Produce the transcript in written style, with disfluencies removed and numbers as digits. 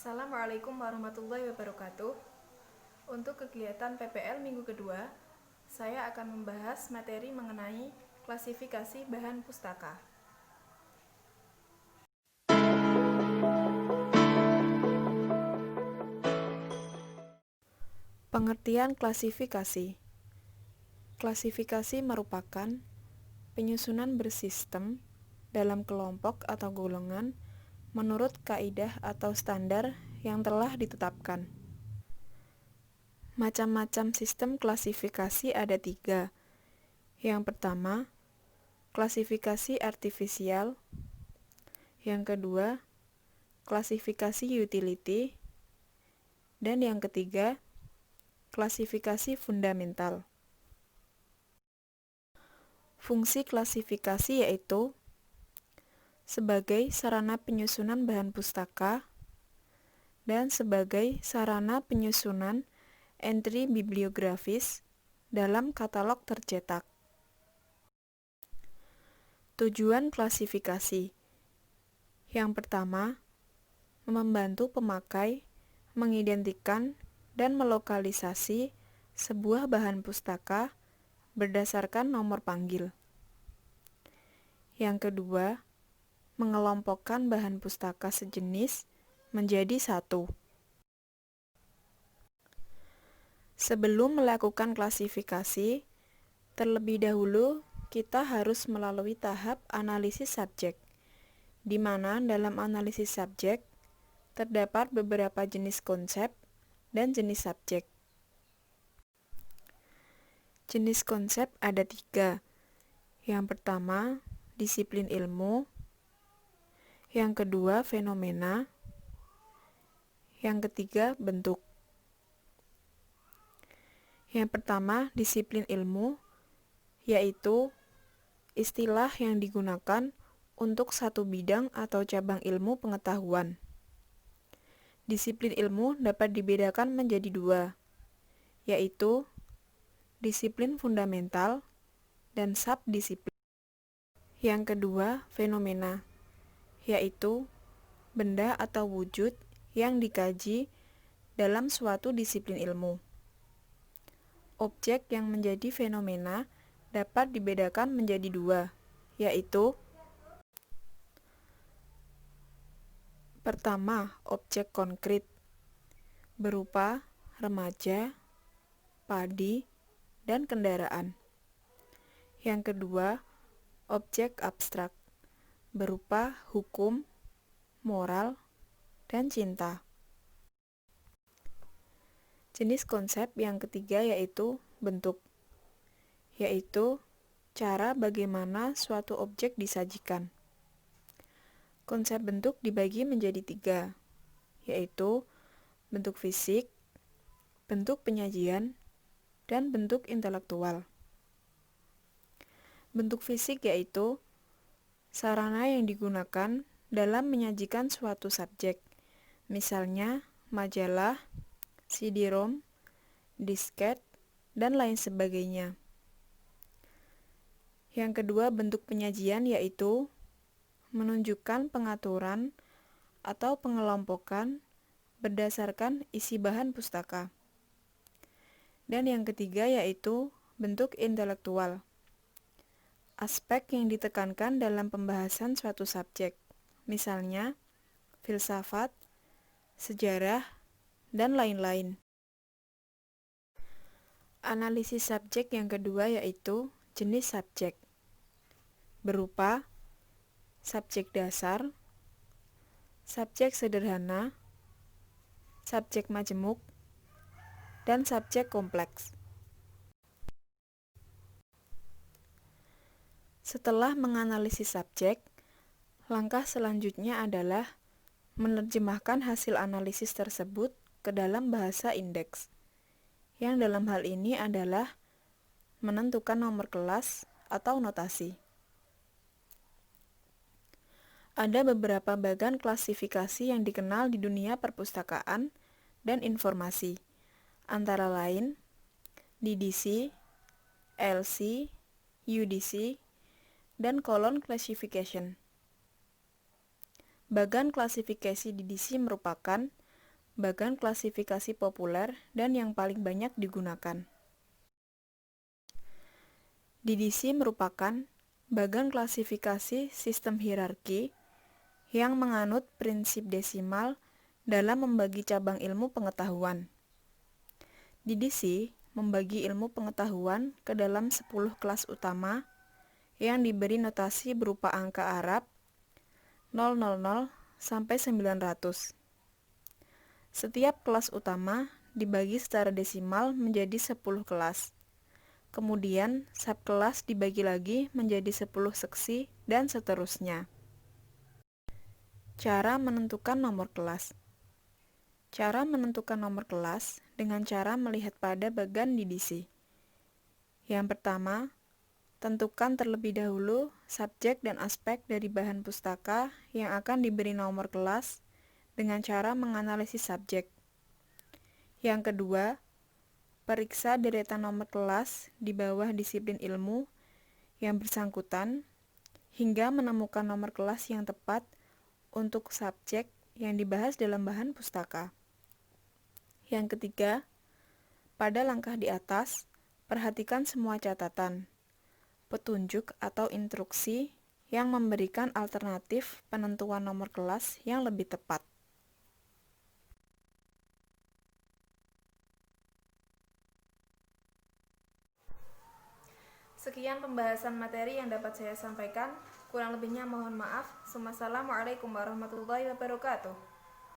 Assalamualaikum warahmatullahi wabarakatuh. Untuk kegiatan PPL minggu kedua, saya akan membahas materi mengenai klasifikasi bahan pustaka. Pengertian klasifikasi. Klasifikasi merupakan penyusunan bersistem dalam kelompok atau golongan menurut kaidah atau standar yang telah ditetapkan. Macam-macam sistem klasifikasi ada 3. Yang pertama, klasifikasi artifisial. Yang kedua, klasifikasi utility. Dan yang ketiga, klasifikasi fundamental. Fungsi klasifikasi yaitu sebagai sarana penyusunan bahan pustaka dan sebagai sarana penyusunan entry bibliografis dalam katalog tercetak. Tujuan klasifikasi. Yang pertama, membantu pemakai mengidentikan dan melokalisasi sebuah bahan pustaka berdasarkan nomor panggil. Yang kedua, mengelompokkan bahan pustaka sejenis menjadi satu. Sebelum melakukan klasifikasi, terlebih dahulu kita harus melalui tahap analisis subjek, di mana dalam analisis subjek terdapat beberapa jenis konsep dan jenis subjek. Jenis konsep ada 3. Yang pertama, disiplin ilmu. Yang kedua, fenomena. Yang ketiga, bentuk. Yang pertama, disiplin ilmu, yaitu istilah yang digunakan untuk satu bidang atau cabang ilmu pengetahuan. Disiplin ilmu dapat dibedakan menjadi 2, yaitu disiplin fundamental dan subdisiplin. Yang kedua, fenomena, yaitu benda atau wujud yang dikaji dalam suatu disiplin ilmu. Objek yang menjadi fenomena dapat dibedakan menjadi 2, yaitu pertama, objek konkret berupa remaja, padi, dan kendaraan. Yang kedua, objek abstrak berupa hukum, moral, dan cinta. Jenis konsep yang ketiga yaitu bentuk, yaitu cara bagaimana suatu objek disajikan. Konsep bentuk dibagi menjadi 3, yaitu bentuk fisik, bentuk penyajian, dan bentuk intelektual. Bentuk fisik yaitu sarana yang digunakan dalam menyajikan suatu subjek, misalnya majalah, CD-ROM, disket, dan lain sebagainya. Yang kedua, bentuk penyajian yaitu menunjukkan pengaturan atau pengelompokan berdasarkan isi bahan pustaka. Dan yang ketiga yaitu bentuk intelektual, aspek yang ditekankan dalam pembahasan suatu subjek, misalnya filsafat, sejarah, dan lain-lain. Analisis subjek yang kedua yaitu jenis subjek, berupa subjek dasar, subjek sederhana, subjek majemuk, dan subjek kompleks. Setelah menganalisis subjek, langkah selanjutnya adalah menerjemahkan hasil analisis tersebut ke dalam bahasa indeks, yang dalam hal ini adalah menentukan nomor kelas atau notasi. Ada beberapa bagan klasifikasi yang dikenal di dunia perpustakaan dan informasi, antara lain DDC, LC, UDC, dan colon classification. Bagan klasifikasi DDC merupakan bagan klasifikasi populer dan yang paling banyak digunakan. DDC merupakan bagan klasifikasi sistem hierarki yang menganut prinsip desimal dalam membagi cabang ilmu pengetahuan. DDC membagi ilmu pengetahuan ke dalam 10 kelas utama yang diberi notasi berupa angka Arab 000 sampai 900. Setiap kelas utama dibagi secara desimal menjadi 10 kelas. Kemudian, subkelas dibagi lagi menjadi 10 seksi dan seterusnya. Cara menentukan nomor kelas. Cara menentukan nomor kelas dengan cara melihat pada bagan DDC. Yang pertama, tentukan terlebih dahulu subjek dan aspek dari bahan pustaka yang akan diberi nomor kelas dengan cara menganalisis subjek. Yang kedua, periksa deretan nomor kelas di bawah disiplin ilmu yang bersangkutan hingga menemukan nomor kelas yang tepat untuk subjek yang dibahas dalam bahan pustaka. Yang ketiga, pada langkah di atas, perhatikan semua catatan, petunjuk atau instruksi yang memberikan alternatif penentuan nomor kelas yang lebih tepat. Sekian pembahasan materi yang dapat saya sampaikan. Kurang lebihnya mohon maaf. Wassalamualaikum warahmatullahi wabarakatuh.